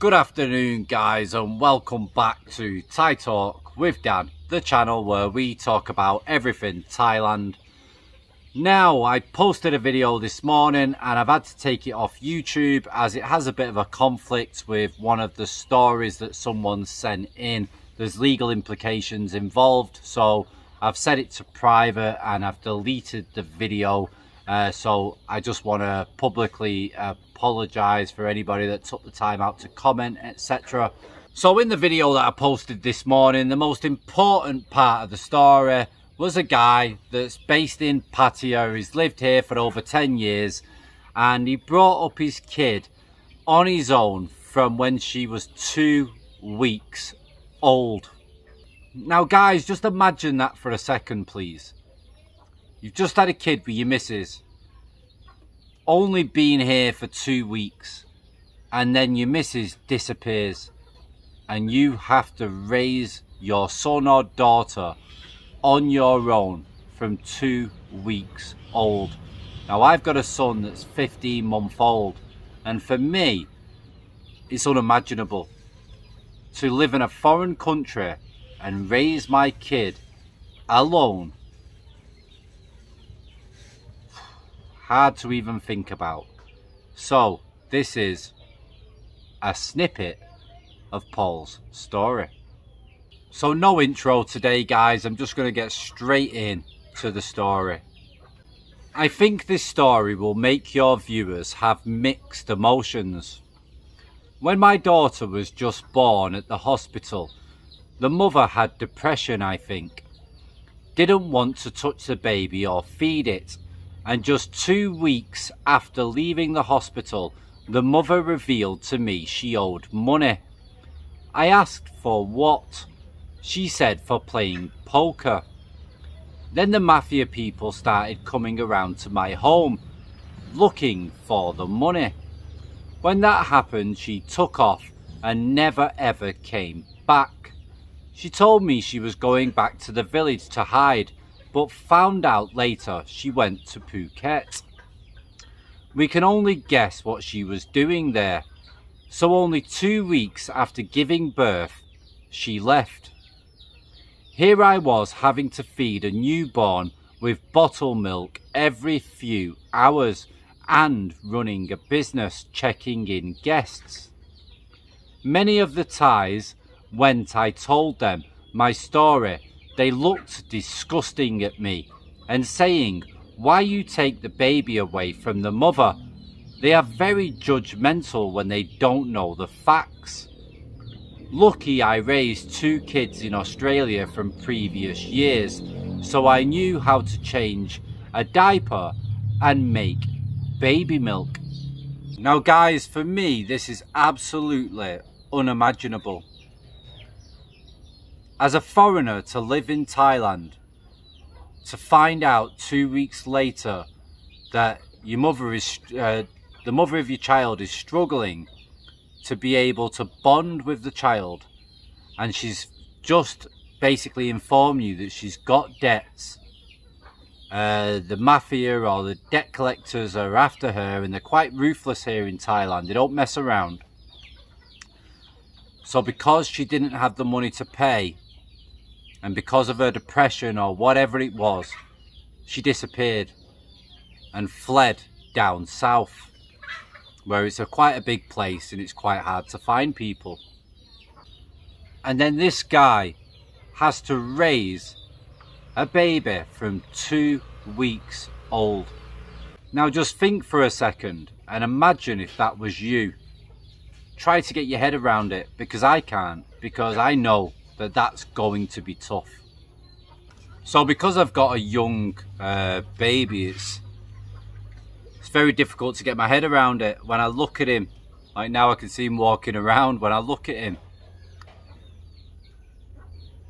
Good afternoon guys, and welcome back to Thai Talk with Dan, the channel where we talk about everything Thailand. Now, I posted a video this morning and I've had to take it off YouTube as it has a bit of a conflict with one of the stories that someone sent in. There's legal implications involved, so I've set it to private and I've deleted the video. So I just want to publicly apologise for anybody that took the time out to comment, etc. So in the video that I posted this morning, the most important part of the story was a guy that's based in Pattaya. He's lived here for over 10 years and he brought up his kid on his own from when she was 2 weeks old. Now guys, just imagine that for a second please. You've just had a kid with your missus, only been here for 2 weeks, and then your missus disappears and you have to raise your son or daughter on your own from 2 weeks old. Now I've got a son that's 15 months old, and for me it's unimaginable to live in a foreign country and raise my kid alone. Hard to even think about. So this is a snippet of Paul's story. So no intro today guys, I'm just going to get straight in to the story. I think this story will make your viewers have mixed emotions. When my daughter was just born at the hospital, the mother had depression, I think. Didn't want to touch the baby or feed it. And just 2 weeks after leaving the hospital, the mother revealed to me she owed money. I asked for what? She said for playing poker. Then the mafia people started coming around to my home, looking for the money. When that happened, she took off and never ever came back. She told me she was going back to the village to hide, but found out later she went to Phuket. We can only guess what she was doing there. So only 2 weeks after giving birth, she left. Here I was having to feed a newborn with bottled milk every few hours and running a business checking in guests. Many of the Thais, when I told them my story, they looked disgusting at me and saying, "Why you take the baby away from the mother?" They are very judgmental when they don't know the facts. Lucky I raised 2 kids in Australia from previous years, so I knew how to change a diaper and make baby milk. Now guys, for me this is absolutely unimaginable. As a foreigner to live in Thailand, to find out 2 weeks later that your mother is, the mother of your child is struggling to be able to bond with the child, and she's just basically informed you that she's got debts. The mafia or the debt collectors are after her, and they're quite ruthless here in Thailand. They don't mess around. So because she didn't have the money to pay, and because of her depression or whatever it was, she disappeared and fled down south, where it's quite a big place and it's quite hard to find people. And then this guy has to raise a baby from 2 weeks old. Now just think for a second and imagine if that was you. Try to get your head around it, because I can't, because I know that that's going to be tough. So because I've got a young baby, it's very difficult to get my head around it. When I look at him, like now I can see him walking around, when I look at him,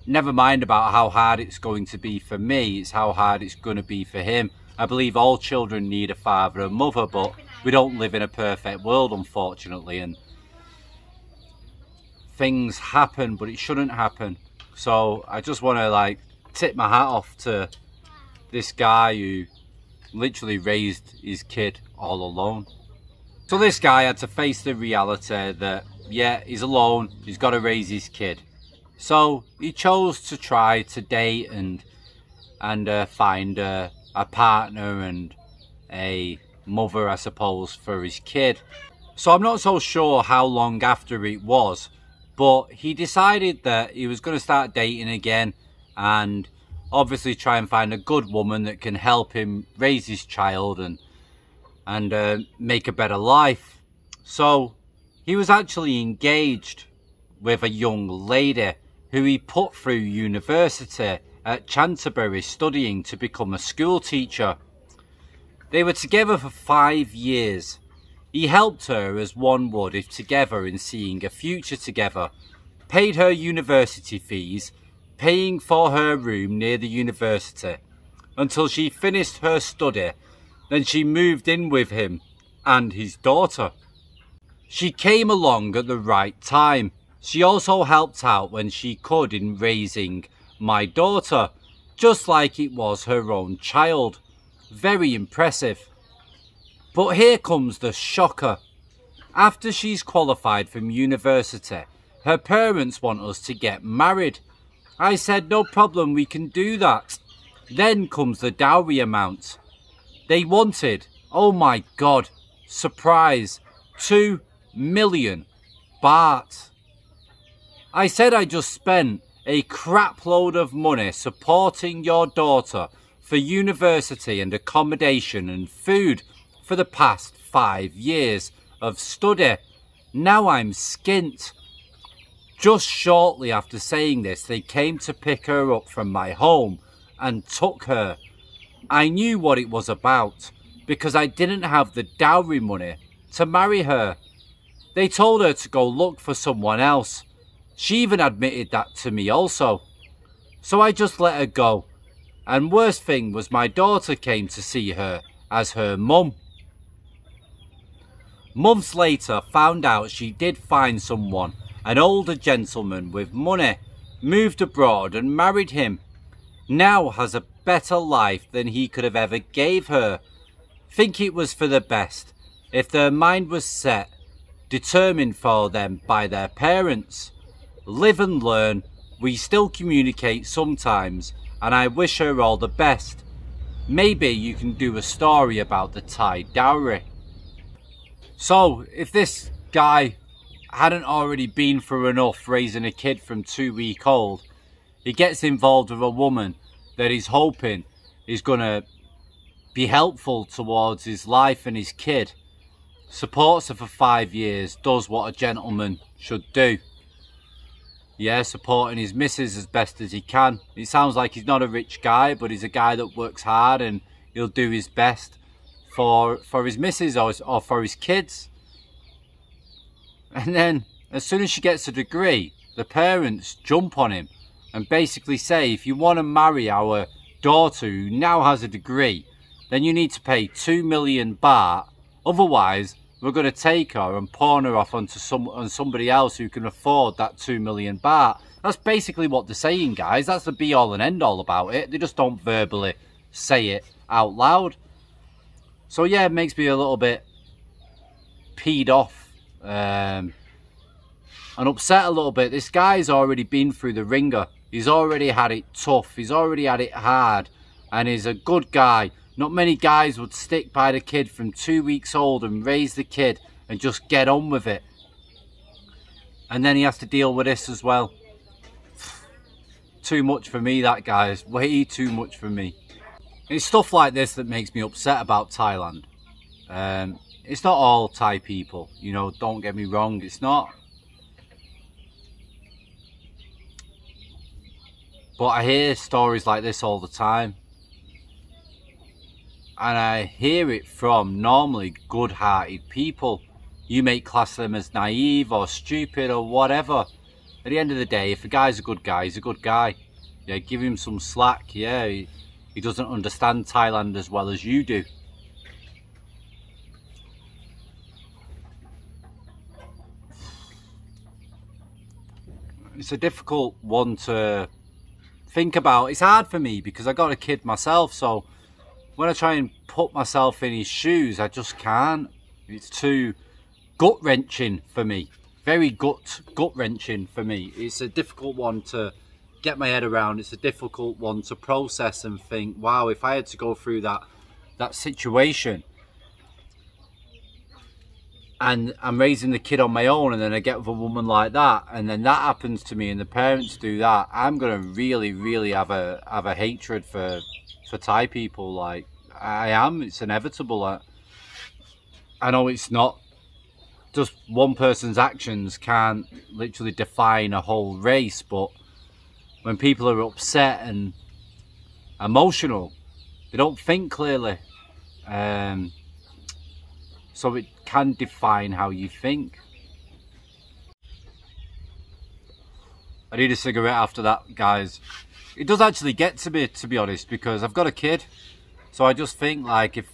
never mind about how hard it's going to be for me, it's how hard it's going to be for him. I believe all children need a father and mother, but we don't live in a perfect world, unfortunately, and things happen, but it shouldn't happen. So I just want to like tip my hat off to this guy who literally raised his kid all alone. So this guy had to face the reality that, yeah, he's alone, he's got to raise his kid. So he chose to try to date and find a partner and a mother, I suppose, for his kid. So I'm not so sure how long after it was, but he decided that he was going to start dating again and obviously try and find a good woman that can help him raise his child and make a better life. So he was actually engaged with a young lady who he put through university at Canterbury studying to become a school teacher. They were together for 5 years. He helped her as one would if together in seeing a future together, paid her university fees, paying for her room near the university until she finished her study. Then she moved in with him and his daughter. She came along at the right time. She also helped out when she could in raising my daughter, just like it was her own child. Very impressive. But here comes the shocker. After she's qualified from university, her parents want us to get married. I said, no problem, we can do that. Then comes the dowry amount. They wanted, oh my God, surprise, 2 million baht. I said I just spent a crap load of money supporting your daughter for university and accommodation and food for the past 5 years of study. Now I'm skint. Just shortly after saying this, they came to pick her up from my home and took her. I knew what it was about because I didn't have the dowry money to marry her. They told her to go look for someone else. She even admitted that to me also. So I just let her go. And worst thing was my daughter came to see her as her mum. Months later, found out she did find someone, an older gentleman with money, moved abroad and married him. Now has a better life than he could have ever gave her. Think it was for the best, if their mind was set, determined for them by their parents. Live and learn, we still communicate sometimes, and I wish her all the best. Maybe you can do a story about the Thai dowry. So, if this guy hadn't already been through enough raising a kid from 2 weeks old, he gets involved with a woman that he's hoping is going to be helpful towards his life and his kid, supports her for 5 years, does what a gentleman should do. Yeah, supporting his missus as best as he can. It sounds like he's not a rich guy, but he's a guy that works hard and he'll do his best for his missus or for his kids. And then, as soon as she gets a degree, the parents jump on him and basically say, if you want to marry our daughter who now has a degree, then you need to pay 2 million baht. Otherwise, we're going to take her and pawn her off onto somebody else who can afford that 2 million baht. That's basically what they're saying, guys. That's the be all and end all about it. They just don't verbally say it out loud. So yeah, it makes me a little bit peed off and upset a little bit. This guy's already been through the ringer. He's already had it tough. He's already had it hard. And he's a good guy. Not many guys would stick by the kid from 2 weeks old and raise the kid and just get on with it. And then he has to deal with this as well. Too much for me, that, guys. Way too much for me. It's stuff like this that makes me upset about Thailand. It's not all Thai people, you know, don't get me wrong, it's not. But I hear stories like this all the time. And I hear it from normally good-hearted people. You may class them as naive or stupid or whatever. At the end of the day, if a guy's a good guy, he's a good guy. Yeah, give him some slack, yeah. He doesn't understand Thailand as well as you do. It's a difficult one to think about. It's hard for me because I got a kid myself, so when I try and put myself in his shoes, I just can't. It's too gut-wrenching for me. Very gut-wrenching for me. It's a difficult one to get my head around. It's a difficult one to process and think, wow, if I had to go through that situation and I'm raising the kid on my own, and then I get with a woman like that, and then that happens to me and the parents do that, I'm gonna really have a hatred for Thai people. Like, I am. It's inevitable. I know it's not just one person's actions can't literally define a whole race, but when people are upset and emotional, they don't think clearly. So it can define how you think. I need a cigarette after that, guys. It does actually get to me, to be honest, because I've got a kid. So I just think, like, if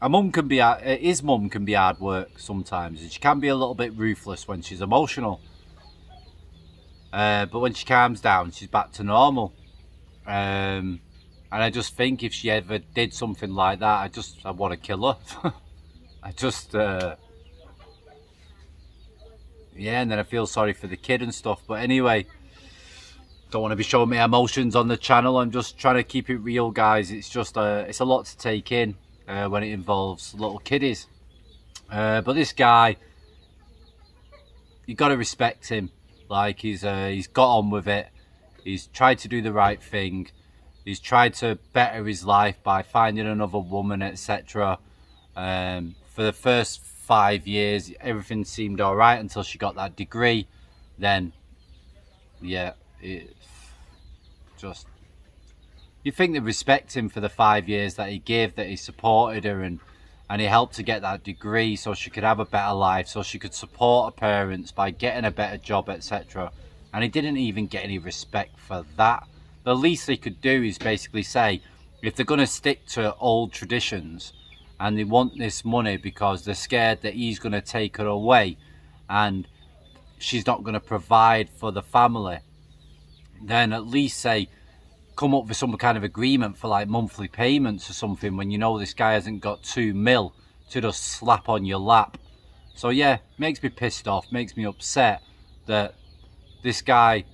a mum can be, his mum can be hard work sometimes, and she can be a little bit ruthless when she's emotional. But when she calms down, she's back to normal. And I just think if she ever did something like that, I want to kill her. Yeah, and then I feel sorry for the kid and stuff. But anyway, don't want to be showing my emotions on the channel. I'm just trying to keep it real, guys. It's just it's a lot to take in when it involves little kiddies. But this guy, you got to respect him. Like, he's got on with it. He's tried to do the right thing. He's tried to better his life by finding another woman, etc. For the first 5 years, everything seemed all right until she got that degree. Then, yeah, you think they respect him for the 5 years that he gave, that he supported her, and he helped to get that degree so she could have a better life, so she could support her parents by getting a better job, etc. And he didn't even get any respect for that. The least they could do is basically say, if they're going to stick to old traditions and they want this money because they're scared that he's going to take her away and she's not going to provide for the family, then at least say, come up with some kind of agreement for like monthly payments or something, when you know this guy hasn't got 2 mil to just slap on your lap. So yeah, makes me pissed off, makes me upset that this guy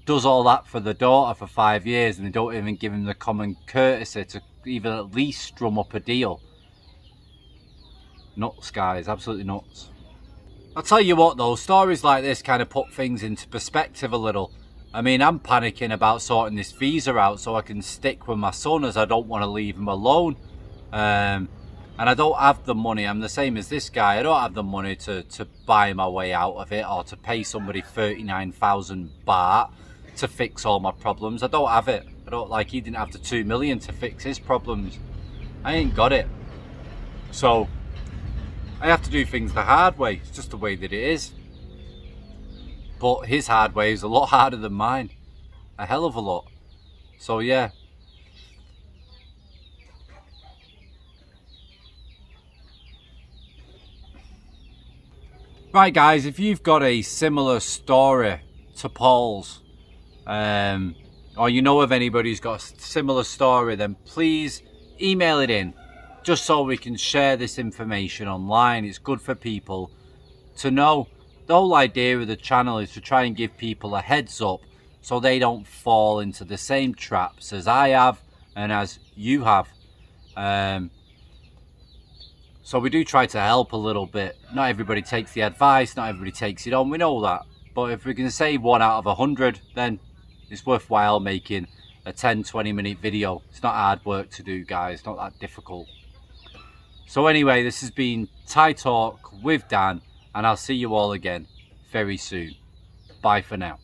does all that for the daughter for 5 years and they don't even give him the common courtesy to even at least drum up a deal. Nuts, guys, absolutely nuts. I'll tell you what though, stories like this kind of put things into perspective a little. I mean, I'm panicking about sorting this visa out so I can stick with my son, as I don't want to leave him alone. And I don't have the money. I'm the same as this guy. I don't have the money to buy my way out of it, or to pay somebody 39,000 baht to fix all my problems. I don't have it. I don't, like, he didn't have the 2 million to fix his problems. I ain't got it. So I have to do things the hard way. It's just the way that it is. But his hard way is a lot harder than mine. A hell of a lot. So yeah. Right, guys, if you've got a similar story to Paul's, or you know of anybody who's got a similar story, then please email it in, just so we can share this information online. It's good for people to know. The whole idea of the channel is to try and give people a heads up so they don't fall into the same traps as I have and as you have. So we do try to help a little bit. Not everybody takes the advice, not everybody takes it on, we know that. But if we can save 1 out of 100, then it's worthwhile making a 10-20 minute video. It's not hard work to do, guys, not that difficult. So anyway, this has been Thai Talk with Dan, and I'll see you all again very soon. Bye for now.